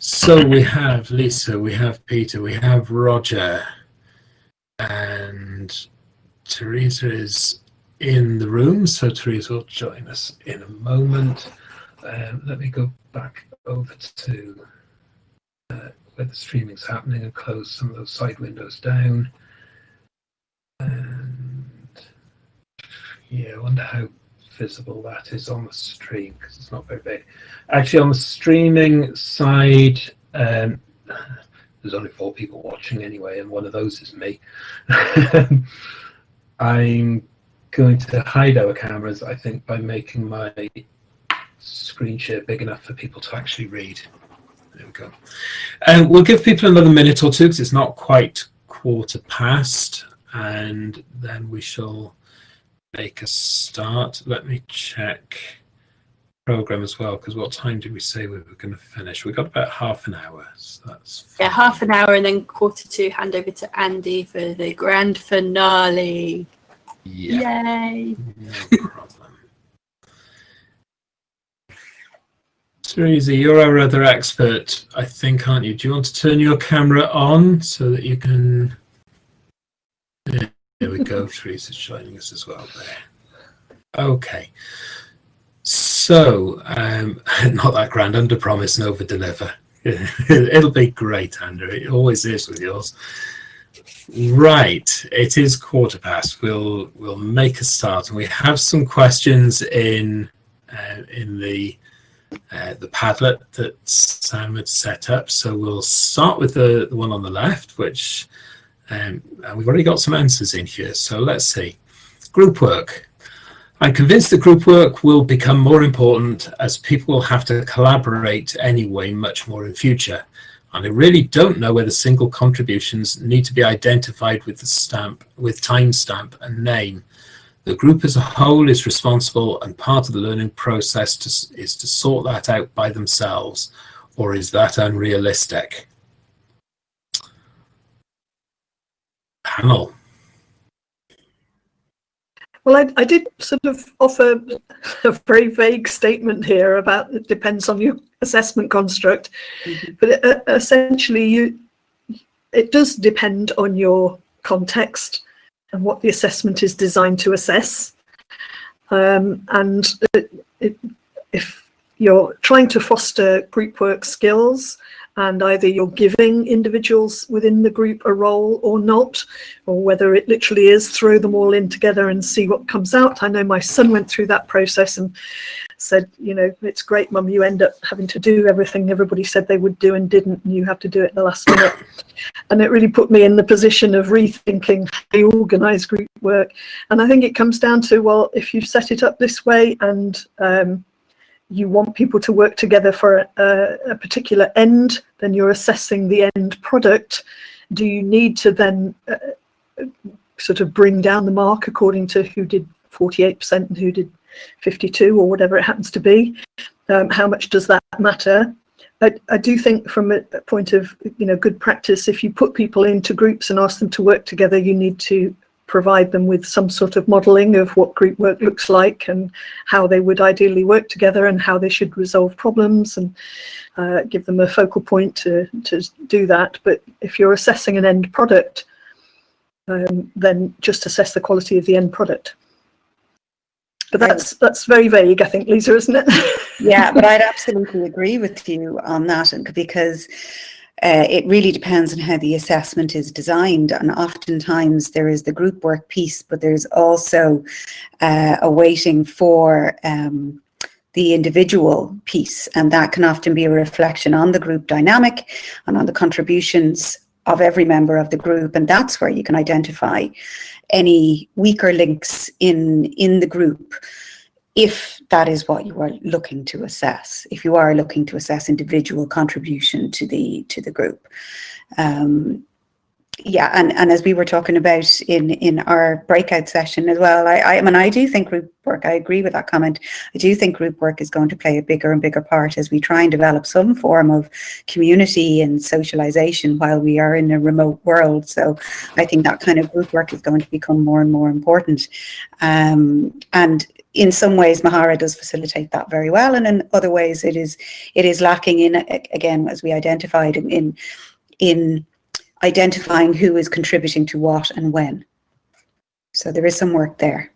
So we have Lisa, we have Peter, we have Roger, and Teresa is in the room, so Teresa will join us in a moment. Let me go back over to where the streaming's happening and close some of those side windows down. And yeah, I wonder how visible that is on the stream, because it's not very big. Actually, on the streaming side, there's only 4 people watching anyway, and one of those is me. I'm going to hide our cameras, I think, by making my screen share big enough for people to actually read. There we go. We'll give people another minute or two, because it's not quite 1:15, and then we shall make a start. Let me check program as well, because what time did we say we were going to finish? We got about half an hour, so that's fine. Yeah, half an hour, and then 1:45 hand over to Andy for the grand finale. Yeah. Yay! No problem. Teresa, you're our other expert, I think, aren't you? Do you want to turn your camera on so that you can... Yeah, there we go. Teresa's joining us as well there. Okay. So, not that grand, under promise and over deliver. It'll be great, Andrew. It always is with yours. Right, it is 1:15. We'll make a start, and we have some questions in the Padlet that Sam had set up. So we'll start with the one on the left, which and we've already got some answers in here. So let's see. Group work. I'm convinced that group work will become more important as people will have to collaborate anyway much more in future. And I really don't know whether single contributions need to be identified with timestamp and name. The group as a whole is responsible, and part of the learning process is to sort that out by themselves, or is that unrealistic? Panel. Well, I did sort of offer a very vague statement here about it depends on your assessment construct, but essentially it does depend on your context and what the assessment is designed to assess. And if you're trying to foster group work skills, and either you're giving individuals within the group a role or not, or whether it literally is throw them all in together and see what comes out. I know my son went through that process and said, you know, it's great, Mum, you end up having to do everything everybody said they would do and didn't, and you have to do it at the last minute. And it really put me in the position of rethinking how you organise group work. And I think it comes down to, well, if you set it up this way and you want people to work together for a particular end, then you're assessing the end product. Do you need to then sort of bring down the mark according to who did 48% and who did 52 or whatever it happens to be? How much does that matter? I do think from a point of, you know, good practice, if you put people into groups and ask them to work together, you need to provide them with some sort of modelling of what group work looks like and how they would ideally work together and how they should resolve problems, and give them a focal point to do that. But if you're assessing an end product, then just assess the quality of the end product. But that's very vague, I think, Lisa, isn't it? Yeah, but I'd absolutely agree with you on that, because it really depends on how the assessment is designed, and oftentimes there is the group work piece, but there's also a waiting for the individual piece, and that can often be a reflection on the group dynamic and on the contributions of every member of the group, and that's where you can identify any weaker links in the group, if that is what you are looking to assess. If you are looking to assess individual contribution to the group, Yeah, and as we were talking about in our breakout session as well, I mean, I do think group work, I agree with that comment. I do think group work is going to play a bigger and bigger part as we try and develop some form of community and socialization while we are in a remote world. So I think that kind of group work is going to become more and more important. And in some ways, Mahara does facilitate that very well, and in other ways, it is lacking in, again, as we identified, in identifying who is contributing to what and when. So there is some work there.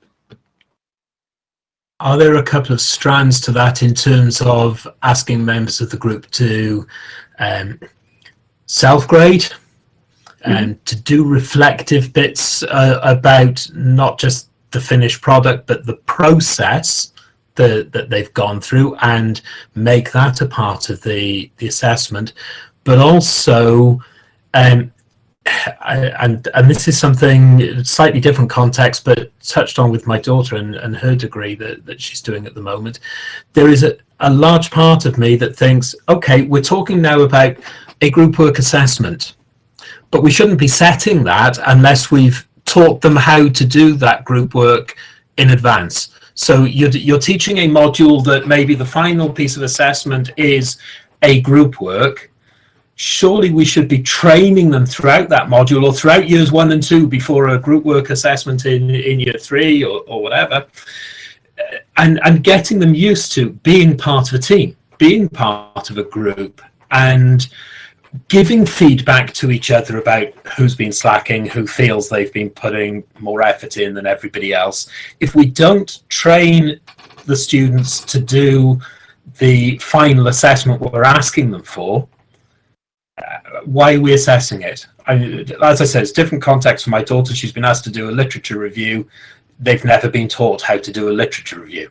Are there a couple of strands to that in terms of asking members of the group to self-grade and to do reflective bits about not just the finished product, but the process that they've gone through, and make that a part of the assessment, but also and this is something slightly different context, but touched on with my daughter and her degree that she's doing at the moment. There is a large part of me that thinks, okay, we're talking now about a group work assessment, but we shouldn't be setting that unless we've taught them how to do that group work in advance. So you're teaching a module that maybe the final piece of assessment is a group work. Surely we should be training them throughout that module or throughout years 1 and 2 before a group work assessment in year 3 or whatever, and getting them used to being part of a team, being part of a group, and giving feedback to each other about who's been slacking, who feels they've been putting more effort in than everybody else. If we don't train the students to do the final assessment what we're asking them for, why are we assessing it? As I said, it's different context for my daughter. She's been asked to do a literature review. They've never been taught how to do a literature review.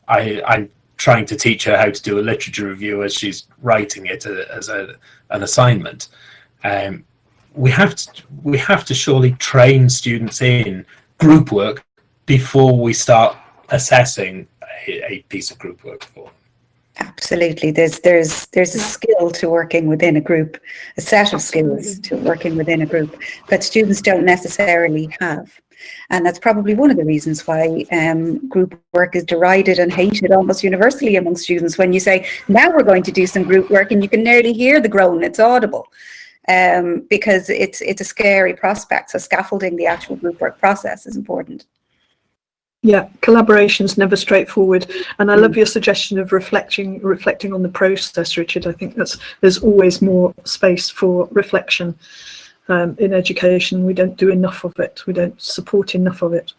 I'm trying to teach her how to do a literature review as she's writing it as an assignment. We have to surely train students in group work before we start assessing a piece of group work for them. Absolutely. There's a skill to working within a group, a set of skills to working within a group that students don't necessarily have. And that's probably one of the reasons why group work is derided and hated almost universally among students. When you say, now we're going to do some group work, and you can nearly hear the groan, it's audible, because it's a scary prospect. So scaffolding the actual group work process is important. Yeah, collaboration's never straightforward, and I love your suggestion of reflecting on the process, Richard. I think there's always more space for reflection in education. We don't do enough of it. We don't support enough of it.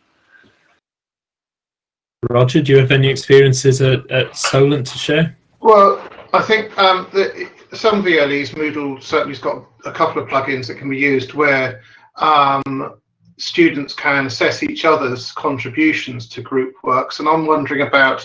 Roger, do you have any experiences at Solent to share? Well, I think some VLEs, Moodle certainly has got a couple of plugins that can be used where students can assess each other's contributions to group works, and I'm wondering about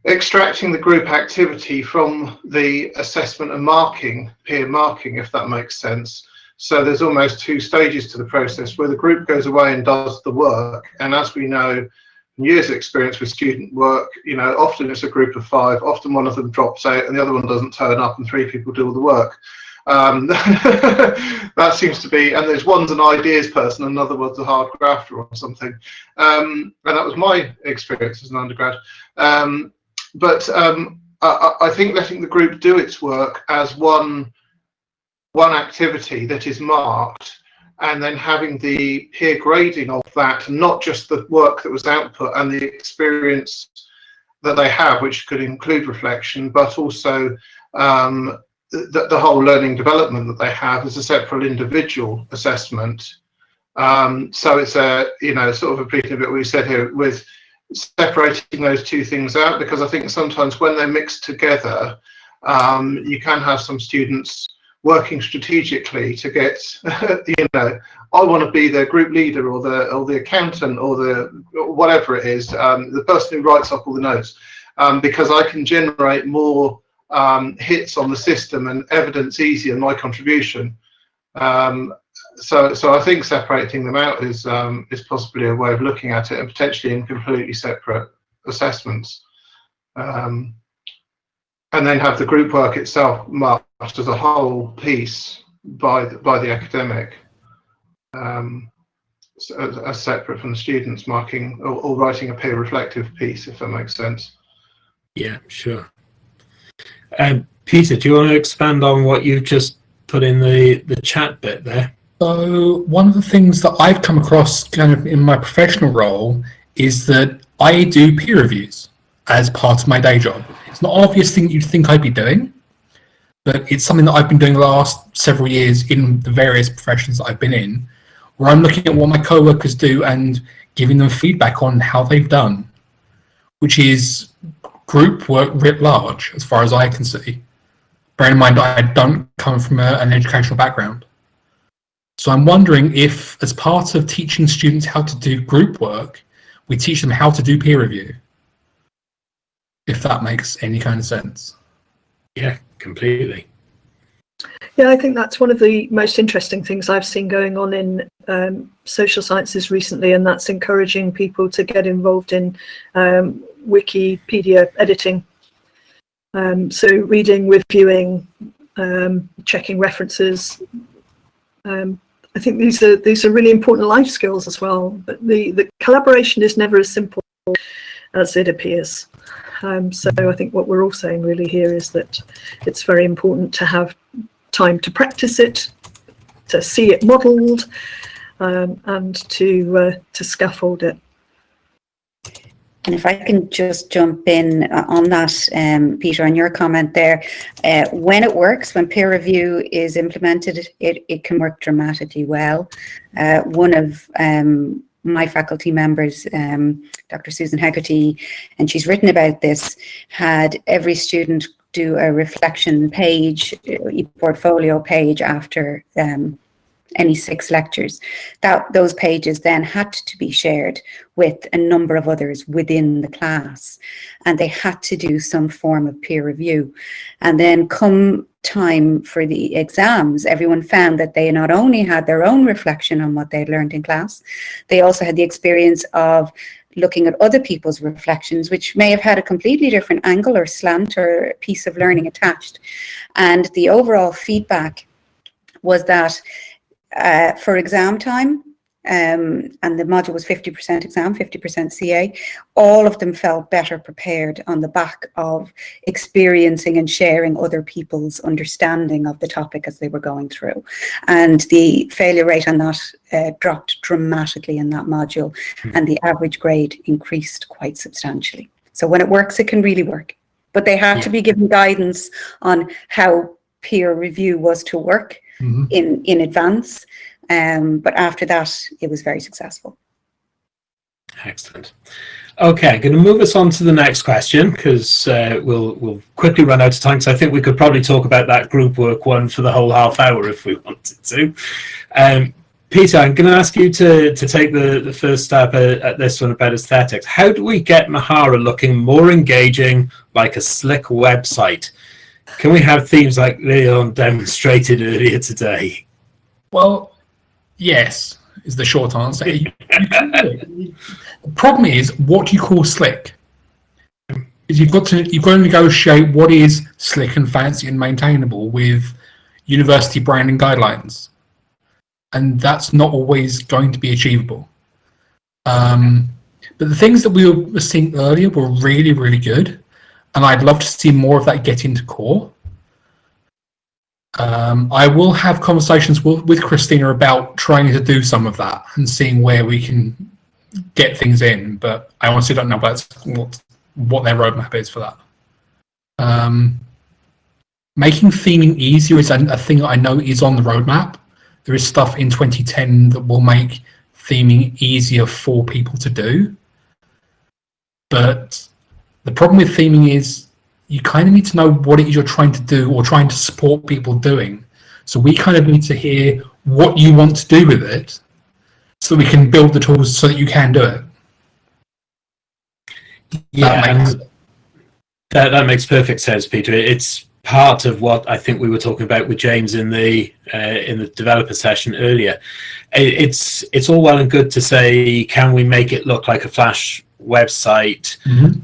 extracting the group activity from the assessment and marking, peer marking, if that makes sense. So there's almost 2 stages to the process where the group goes away and does the work, and as we know from years of experience with student work, you know, often it's a group of 5, often one of them drops out and the other one doesn't turn up and 3 people do all the work. That seems to be, and there's one's an ideas person, another one's a hard grafter or something, and that was my experience as an undergrad. But I think letting the group do its work as one activity that is marked, and then having the peer grading of that, not just the work that was output and the experience that they have, which could include reflection, but also the whole learning development that they have as a separate individual assessment. So it's sort of repeating a bit what we said here with separating those 2 things out, because I think sometimes when they're mixed together, you can have some students working strategically to get, I want to be the group leader or the accountant or the whatever it is, the person who writes up all the notes, because I can generate more hits on the system and evidence easier my contribution. So I think separating them out is possibly a way of looking at it, and potentially in completely separate assessments, and then have the group work itself marked as a whole piece by the academic. as separate from the students marking or writing a peer reflective piece, if that makes sense. Yeah, sure. Peter, do you want to expand on what you've just put in the chat bit there? So one of the things that I've come across kind of in my professional role is that I do peer reviews as part of my day job. It's not an obvious thing you'd think I'd be doing, but it's something that I've been doing the last several years in the various professions that I've been in, where I'm looking at what my co-workers do and giving them feedback on how they've done, which is group work writ large, as far as I can see. Bear in mind, I don't come from an educational background. So I'm wondering if, as part of teaching students how to do group work, we teach them how to do peer review, if that makes any kind of sense. Yeah, completely. Yeah, I think that's one of the most interesting things I've seen going on in social sciences recently, and that's encouraging people to get involved in Wikipedia editing. So reading, reviewing, checking references. I think these are really important life skills as well. But the collaboration is never as simple as it appears. So I think what we're all saying really here is that it's very important to have time to practice it, to see it modelled, and to scaffold it. And if I can just jump in on that, Peter, on your comment there, when it works, when peer review is implemented, it can work dramatically well. One of my faculty members, Dr. Susan Hegarty, and she's written about this, had every student do a reflection page, a portfolio page after any 6 lectures. Those pages then had to be shared with a number of others within the class, and they had to do some form of peer review. And then come time for the exams, everyone found that they not only had their own reflection on what they'd learned in class, they also had the experience of looking at other people's reflections, which may have had a completely different angle or slant or piece of learning attached. And the overall feedback was that for exam time, and the module was 50% exam, 50% CA, all of them felt better prepared on the back of experiencing and sharing other people's understanding of the topic as they were going through. And the failure rate on that dropped dramatically in that module, and the average grade increased quite substantially. So when it works, it can really work. But they had to be given guidance on how peer review was to work in advance. But after that, it was very successful. Excellent. Okay, I'm going to move us on to the next question, because we'll quickly run out of time, because I think we could probably talk about that group work one for the whole half hour if we wanted to. Peter, I'm going to ask you to take the first stab at this one about aesthetics. How do we get Mahara looking more engaging, like a slick website? Can we have themes like Leon demonstrated earlier today? Well, yes, is the short answer. The problem is, what do you call slick? Is you've got to negotiate what is slick and fancy and maintainable with university branding guidelines, and that's not always going to be achievable. But the things that we were seeing earlier were really, really good, and I'd love to see more of that get into core. I will have conversations with Christina about trying to do some of that and seeing where we can get things in, but I honestly don't know about what their roadmap is for that. Making theming easier is a thing that I know is on the roadmap. There is stuff in 2010 that will make theming easier for people to do. But the problem with theming is you kind of need to know what it is you're trying to do or trying to support people doing. So we kind of need to hear what you want to do with it so we can build the tools so that you can do it. Yeah, that makes perfect sense, Peter. It's part of what I think we were talking about with James in the developer session earlier. It's all well and good to say, can we make it look like a Flash website,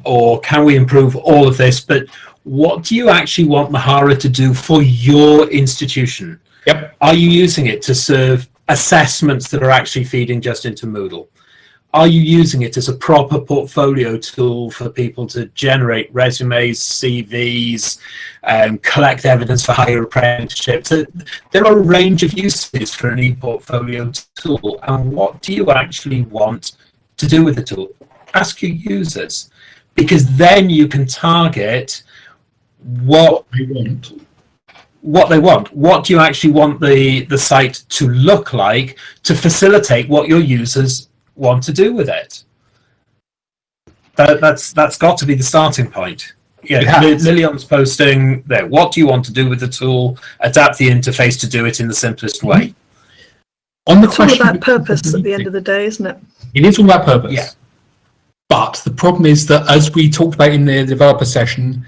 or can we improve all of this? But what do you actually want Mahara to do for your institution? Yep. Are you using it to serve assessments that are actually feeding just into Moodle? Are you using it as a proper portfolio tool for people to generate resumes, CVs, collect evidence for higher apprenticeships? There are a range of uses for an e-portfolio tool, and what do you actually want to do with the tool? Ask your users, because then you can target what they want. What do you actually want the site to look like to facilitate what your users want to do with it? That's got to be the starting point. Yeah, Lillian's posting there. What do you want to do with the tool? Adapt the interface to do it in the simplest way. On the It's all question about purpose at the end of the day, isn't it? It is all about purpose. Yeah. But the problem is that, as we talked about in the developer session,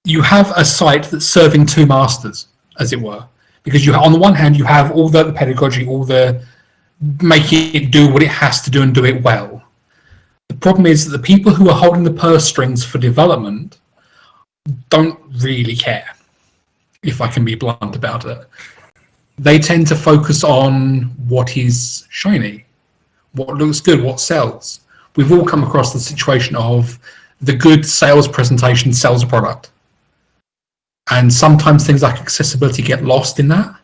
you have a site that's serving two masters, as it were. Because on the one hand, you have all the pedagogy, all the making it do what it has to do and do it well. The problem is that the people who are holding the purse strings for development don't really care, if I can be blunt about it. They tend to focus on what is shiny, what looks good, what sells. We've all come across the situation of the good sales presentation sells a product. And sometimes things like accessibility get lost in that.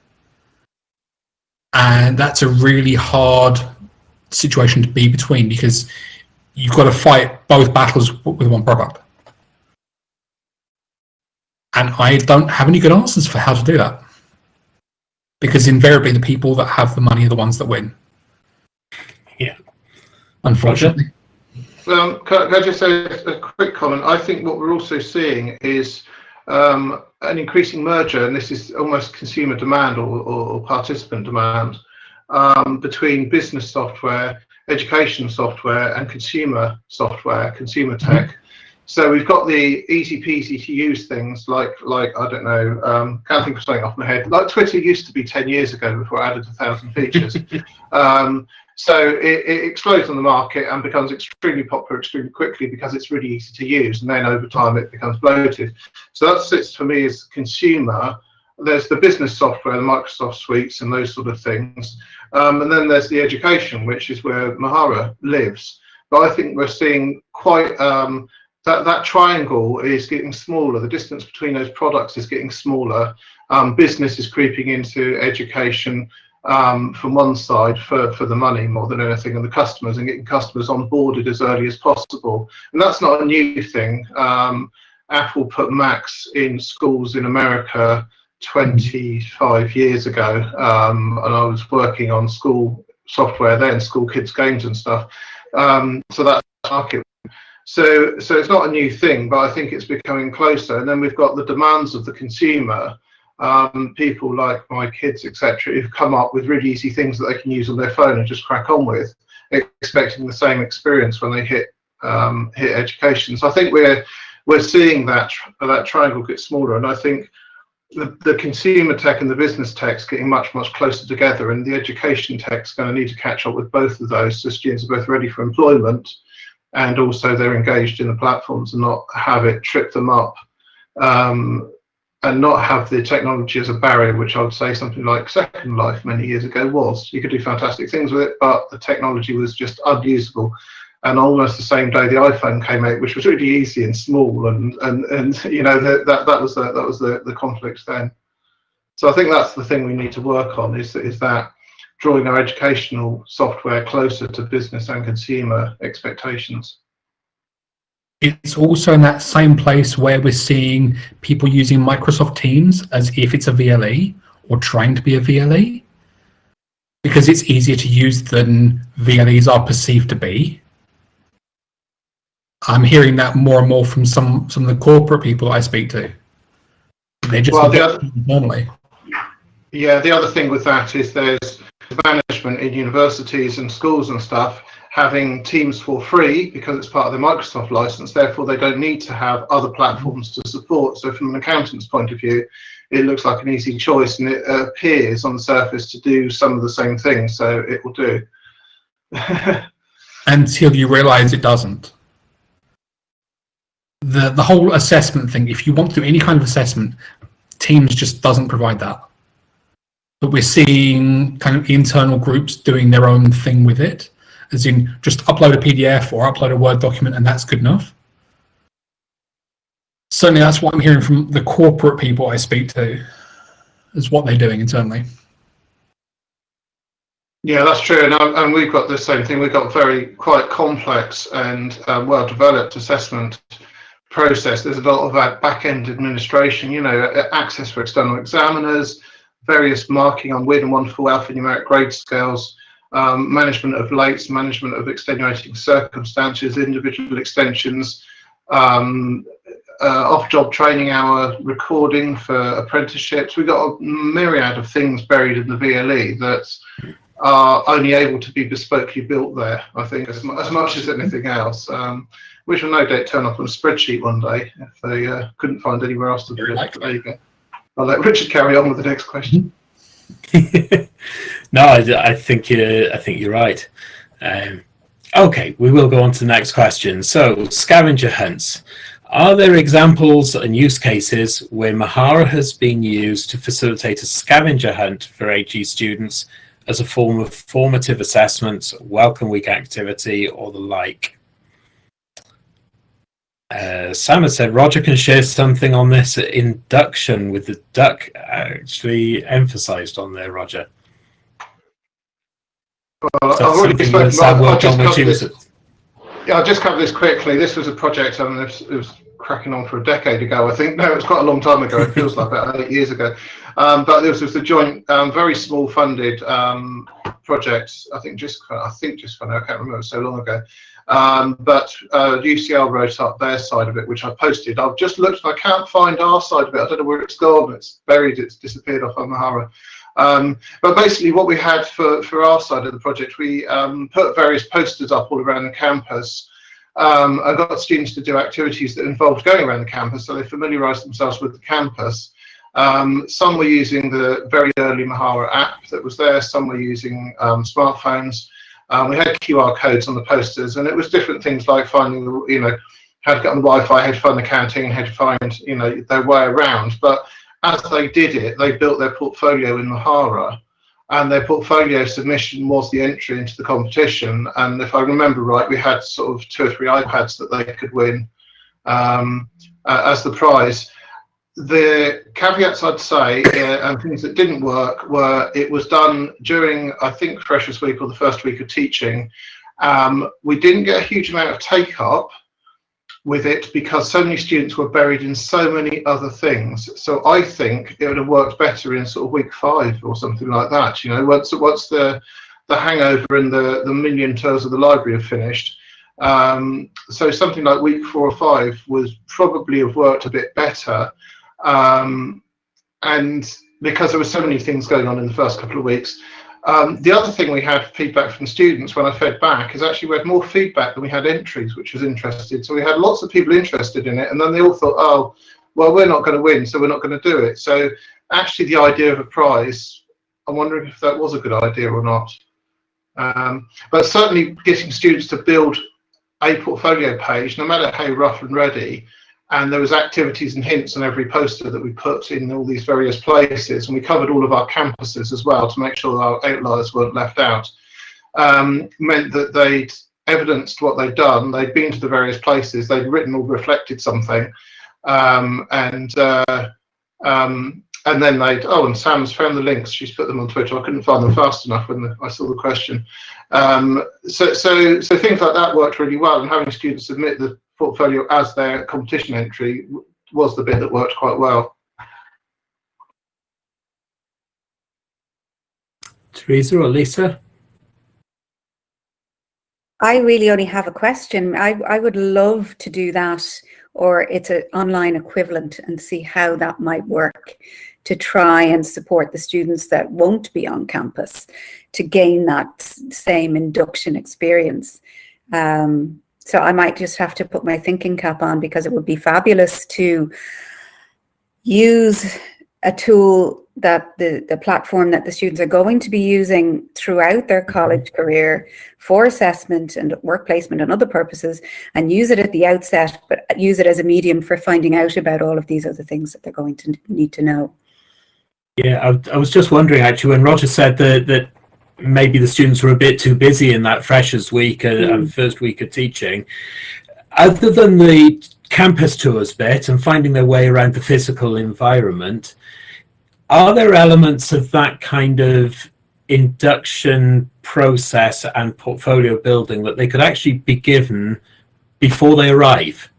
And that's a really hard situation to be between, because you've got to fight both battles with one product. And I don't have any good answers for how to do that. Because invariably the people that have the money are the ones that win. Yeah. Unfortunately. Can I just say a quick comment? I think what we're also seeing is an increasing merger, and this is almost consumer demand or participant demand, between business software, education software, and consumer software, consumer tech. So we've got the easy peasy to use things like I don't know, can't think of something off my head. Like Twitter used to be 10 years ago before I added 1,000 features. So it explodes on the market and becomes extremely popular extremely quickly because it's really easy to use, and then over time it becomes bloated. So that sits for me as consumer. There's the business software, the Microsoft suites and those sort of things. And then there's the education, which is where Mahara lives. But I think we're seeing quite, that triangle is getting smaller. The distance between those products is getting smaller. Business is creeping into education, from one side for the money more than anything, and the customers, and getting customers onboarded as early as possible. And that's not a new thing. Apple put Macs in schools in America 25 years ago, and I was working on school software then, school kids games and stuff. So that's market. So it's not a new thing, but I think it's becoming closer. And then we've got the demands of the consumer. People like my kids, etc., who've come up with really easy things that they can use on their phone and just crack on with, expecting the same experience when they hit education. So I think we're seeing that triangle get smaller, and I think the consumer tech and the business tech's getting much closer together, and the education tech's going to need to catch up with both of those, so students are both ready for employment and also they're engaged in the platforms and not have it trip them up. And not have the technology as a barrier, which I would say something like Second Life many years ago was. You could do fantastic things with it, but the technology was just unusable. And almost the same day the iPhone came out, which was really easy and small, and you know that was the conflict then. So I think that's the thing we need to work on is that drawing our educational software closer to business and consumer expectations. It's also in that same place where we're seeing people using Microsoft Teams as if it's a VLE or trying to be a VLE, because it's easier to use than VLEs are perceived to be. I'm hearing that more and more from some of the corporate people I speak to. They're just normally. Yeah, the other thing with that is there's management in universities and schools and stuff having Teams for free because it's part of the Microsoft license, therefore they don't need to have other platforms to support. So from an accountant's point of view, it looks like an easy choice, and it appears on the surface to do some of the same things, so it will do. Until you realise it doesn't. The whole assessment thing, if you want to do any kind of assessment, Teams just doesn't provide that. but we're seeing kind of internal groups doing their own thing with it, as in just upload a PDF or upload a Word document and that's good enough. Certainly that's what I'm hearing from the corporate people I speak to, is what they're doing internally. Yeah, that's true, and we've got the same thing. We've got quite complex and well-developed assessment process. There's a lot of back-end administration, you know, access for external examiners, various marking on weird and wonderful alphanumeric grade scales, management of lates, management of extenuating circumstances, individual extensions, off-job training hour recording for apprenticeships. We've got a myriad of things buried in the VLE that are only able to be bespokely built there, I think, as much as anything else, which will no doubt turn up on a spreadsheet one day if they couldn't find anywhere else to do it. There you go. I'll let Richard carry on with the next question. No, I think you're right. Okay, we will go on to the next question. So, scavenger hunts. Are there examples and use cases where Mahara has been used to facilitate a scavenger hunt for HE students as a form of formative assessment, welcome week activity, or the like? Sam has said Roger can share something on this induction with the duck actually emphasised on there, Roger. I've already spoken. I'll just cover this quickly. This was a project, and it was cracking on for a decade ago, I think. No, it was quite a long time ago. It feels like about 8 years ago. But this was a joint, very small funded project. I think just funded. I can't remember, so long ago. But UCL wrote up their side of it, which I posted. I've just looked and I can't find our side of it. I don't know where it's gone. It's buried. It's disappeared off of Mahara. But basically what we had for our side of the project, we put various posters up all around the campus. I got students to do activities that involved going around the campus, so they familiarised themselves with the campus. Some were using the very early Mahara app that was there, some were using smartphones. We had QR codes on the posters, and it was different things like finding, how to get on the Wi-Fi, how to find the canteen, how to find, their way around. But as they did it, they built their portfolio in Mahara, and their portfolio submission was the entry into the competition. And if I remember right, we had sort of 2 or 3 iPads that they could win as the prize. The caveats I'd say, and things that didn't work, were it was done during, I think, Freshers Week or the first week of teaching. We didn't get a huge amount of take-up with it because so many students were buried in so many other things. So I think it would have worked better in sort of week 5 or something like that. Once the hangover and the million tours of the library have finished. So something like week 4 or 5 was probably have worked a bit better. And because there were so many things going on in the first couple of weeks. The other thing we had feedback from students when I fed back is actually we had more feedback than we had entries, which was interesting. So we had lots of people interested in it, and then they all thought, oh, well, we're not going to win, so we're not going to do it. So actually the idea of a prize, I'm wondering if that was a good idea or not. But certainly getting students to build a portfolio page, no matter how rough and ready, and there was activities and hints on every poster that we put in all these various places, and we covered all of our campuses as well to make sure our outliers weren't left out, meant that they'd evidenced what they'd done, they'd been to the various places, they'd written or reflected something, and then they'd, and Sam's found the links, she's put them on Twitter, I couldn't find them fast enough when I saw the question. So things like that worked really well, and having students submit the portfolio as their competition entry was the bit that worked quite well. Teresa or Lisa? I really only have a question. I would love to do that, or it's an online equivalent, and see how that might work to try and support the students that won't be on campus to gain that same induction experience. So I might just have to put my thinking cap on, because it would be fabulous to use a tool that the platform that the students are going to be using throughout their college career for assessment and work placement and other purposes, and use it at the outset, but use it as a medium for finding out about all of these other things that they're going to need to know. Yeah, I was just wondering actually when Roger said that maybe the students were a bit too busy in that freshers week and first week of teaching. Other than the campus tours bit and finding their way around the physical environment, are there elements of that kind of induction process and portfolio building that they could actually be given before they arrive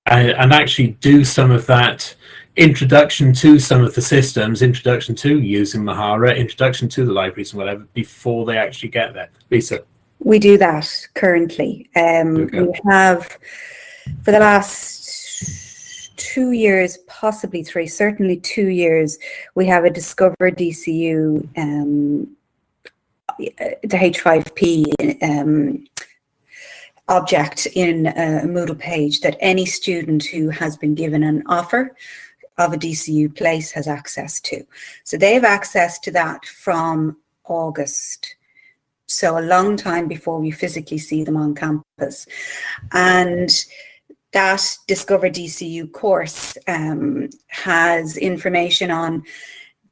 and actually do some of that introduction to some of the systems, introduction to using Mahara, introduction to the libraries and whatever before they actually get there? Lisa? We do that currently. We have, for the last 2 years, possibly 3, certainly 2 years, we have a Discover DCU, the H5P object in a Moodle page that any student who has been given an offer of a DCU place has access to. So they have access to that from August. So a long time before we physically see them on campus. And that Discover DCU course has information on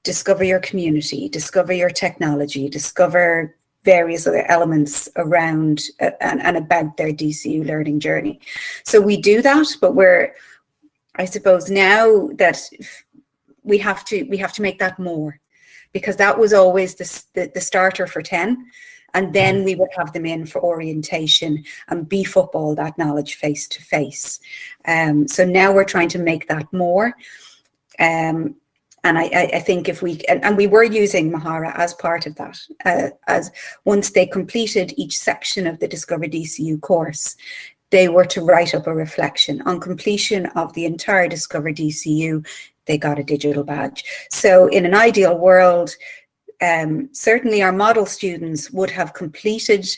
discover your community, discover your technology, discover various other elements around and about their DCU learning journey. So we do that, but I suppose now that we have to make that more, because that was always the starter for 10. And then we would have them in for orientation and beef up all that knowledge face to face. So now we're trying to make that more. And I think if we, and we were using Mahara as part of that, as once they completed each section of the Discover DCU course, they were to write up a reflection. On completion of the entire Discover DCU, they got a digital badge. So in an ideal world, certainly our model students would have completed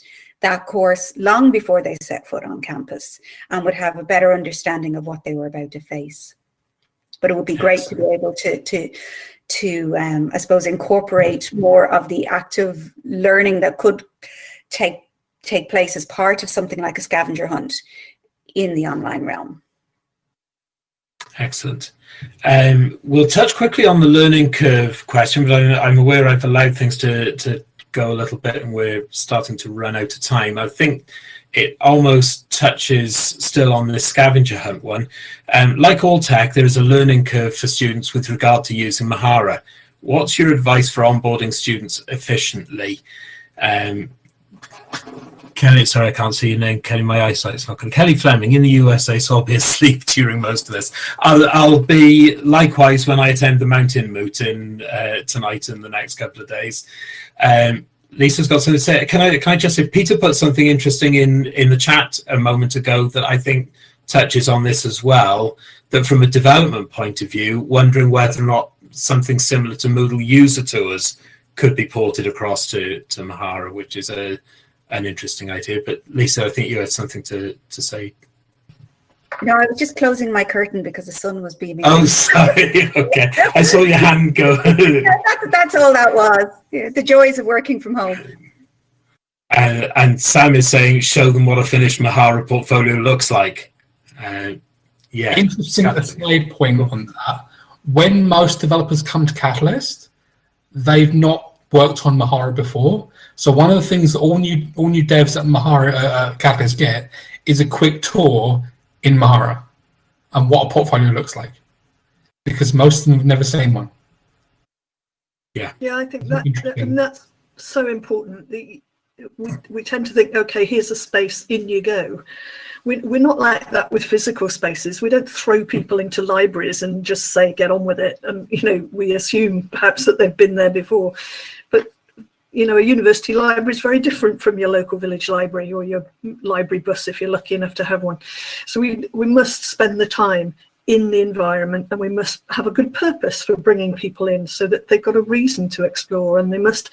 that course long before they set foot on campus and would have a better understanding of what they were about to face. But it would be great to be able to I suppose, incorporate more of the active learning that could take place as part of something like a scavenger hunt in the online realm. Excellent. We'll touch quickly on the learning curve question, but I'm aware I've allowed things to go a little bit and we're starting to run out of time. I think it almost touches still on the scavenger hunt one. Like all tech, there is a learning curve for students with regard to using Mahara. What's your advice for onboarding students efficiently? Kelly, sorry, I can't see your name. Kelly, my eyesight's not good. Kelly Fleming in the USA, so I'll be asleep during most of this. I'll be likewise when I attend the Mountain Moot in tonight and the next couple of days. Lisa's got something to say. Can I just say, Peter put something interesting in the chat a moment ago that I think touches on this as well, that from a development point of view, wondering whether or not something similar to Moodle user tours could be ported across to Mahara, which is an interesting idea. But Lisa, I think you had something to say. No, I was just closing my curtain because the sun was beaming. Oh, sorry. Okay, I saw your hand go. That's all that was. Yeah, the joys of working from home. And Sam is saying, show them what a finished Mahara portfolio looks like. Yeah. Interesting aside point on that. When most developers come to Catalyst, they've not worked on Mahara before. So one of the things that all new devs at Mahara Catalyst get is a quick tour in Mahara and what a portfolio looks like, because most of them have never seen one. Yeah, I think that's so important. We tend to think, okay, here's a space, in you go. We're not like that with physical spaces. We don't throw people into libraries and just say, get on with it. And, we assume perhaps that they've been there before. But, a university library is very different from your local village library or your library bus if you're lucky enough to have one. So we must spend the time in the environment, and we must have a good purpose for bringing people in so that they've got a reason to explore, and they must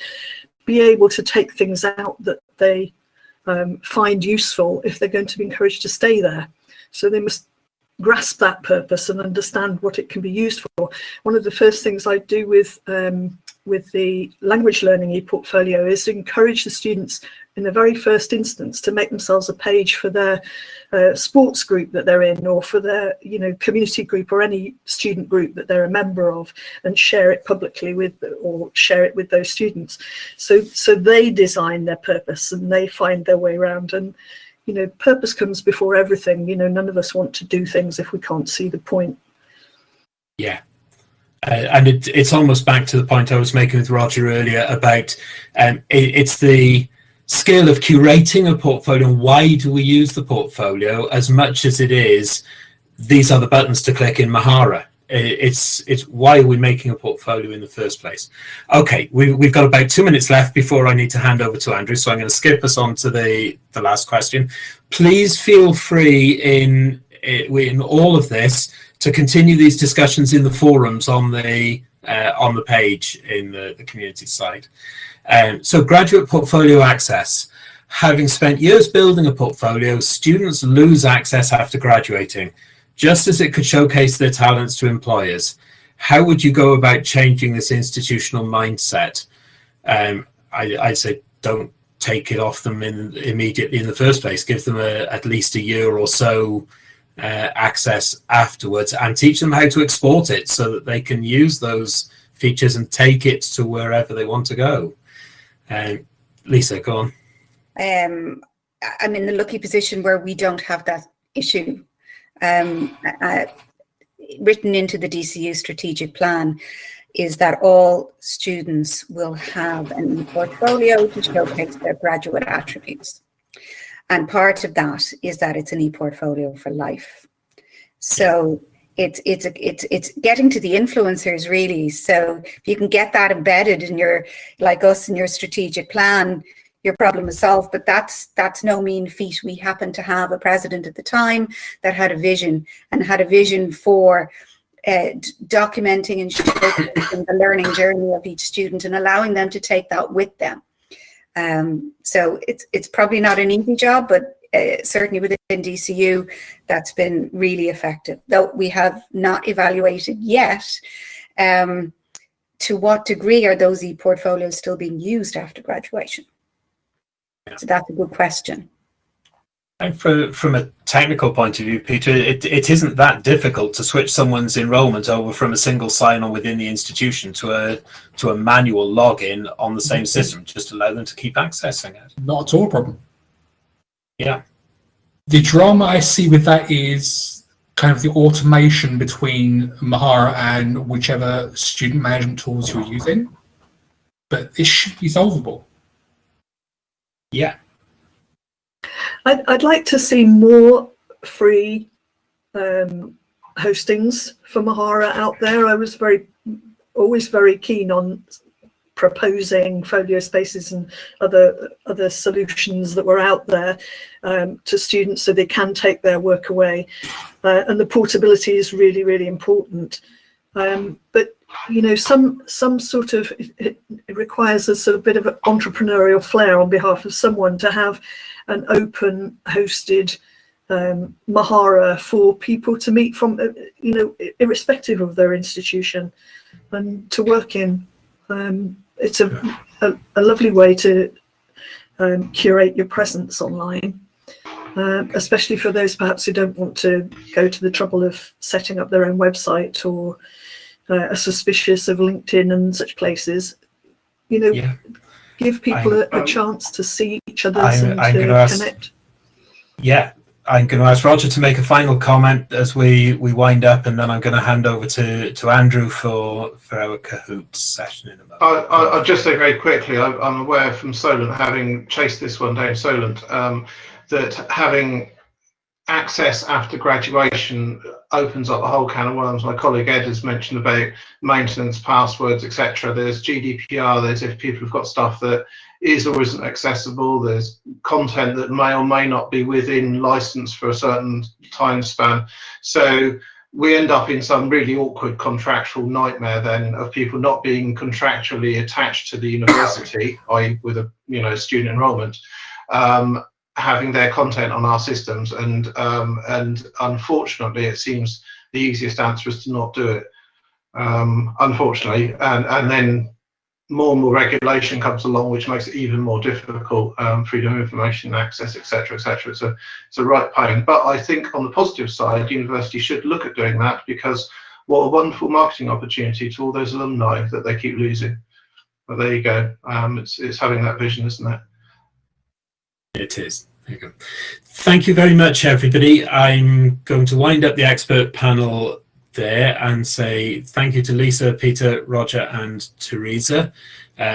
be able to take things out that they find useful if they're going to be encouraged to stay there. So they must grasp that purpose and understand what it can be used for. One of the first things I do with the language learning e-portfolio is to encourage the students in the very first instance, to make themselves a page for their sports group that they're in, or for their community group, or any student group that they're a member of, and share it publicly with, or share it with those students. So they design their purpose and they find their way around. And purpose comes before everything. None of us want to do things if we can't see the point. Yeah. And it's almost back to the point I was making with Roger earlier about it's the skill of curating a portfolio and why do we use the portfolio, as much as it is these are the buttons to click in Mahara. It's why are we making a portfolio in the first place. Okay, we've got about 2 minutes left before I need to hand over to Andrew, so I'm going to skip us on to the last question. Please feel free in all of this to continue these discussions in the forums on the page in the community side. So graduate portfolio access. Having spent years building a portfolio, students lose access after graduating, just as it could showcase their talents to employers. How would you go about changing this institutional mindset? I'd say don't take it off them immediately in the first place. Give them at least a year or so access afterwards, and teach them how to export it so that they can use those features and take it to wherever they want to go. Lisa, go on. I'm in the lucky position where we don't have that issue. Written into the DCU strategic plan is that all students will have an portfolio to showcase their graduate attributes. And part of that is that it's an e-portfolio for life. So it's getting to the influencers, really. So if you can get that embedded in your, like us, in your strategic plan, your problem is solved. But that's no mean feat. We happened to have a president at the time that had a vision for documenting and showcasing the learning journey of each student and allowing them to take that with them. So it's probably not an easy job, but certainly within DCU, that's been really effective. Though we have not evaluated yet to what degree are those e-portfolios still being used after graduation. So that's a good question. And from a technical point of view, Peter, it isn't that difficult to switch someone's enrolment over from a single sign-on within the institution to a manual login on the same system. Just allow them to keep accessing it. Not at all a problem. Yeah. The drama I see with that is kind of the automation between Mahara and whichever student management tools you're using. But it should be solvable. Yeah. I'd like to see more free hostings for Mahara out there. I was always very keen on proposing folio spaces and other solutions that were out there to students so they can take their work away. And the portability is really, really important. But some sort of it requires a sort of bit of an entrepreneurial flair on behalf of someone to have an open hosted Mahara for people to meet from, irrespective of their institution, and to work in. It's a lovely way to curate your presence online, especially for those perhaps who don't want to go to the trouble of setting up their own website or are suspicious of LinkedIn and such places. Give people a chance to see each other and to connect. Yeah, I'm going to ask Roger to make a final comment as we wind up, and then I'm going to hand over to Andrew for our Kahoot session in a moment. I'll just say very quickly, I'm aware from Solent, having chased this one down Solent, that having access after graduation opens up a whole can of worms. My colleague Ed has mentioned about maintenance, passwords, etc. There's GDPR, there's if people have got stuff that is or isn't accessible, there's content that may or may not be within license for a certain time span. So we end up in some really awkward contractual nightmare then of people not being contractually attached to the university, i.e. with a student enrollment, having their content on our systems, and unfortunately it seems the easiest answer is to not do it, unfortunately, and then more and more regulation comes along, which makes it even more difficult. Freedom of information access, etc., etc. It's a right pain. But I think on the positive side, universities should look at doing that, because what a wonderful marketing opportunity to all those alumni that they keep losing. But there you go. It's having that vision, isn't it? It is. There you go. Thank you very much, everybody. I'm going to wind up the expert panel there and say thank you to Lisa, Peter, Roger and Teresa.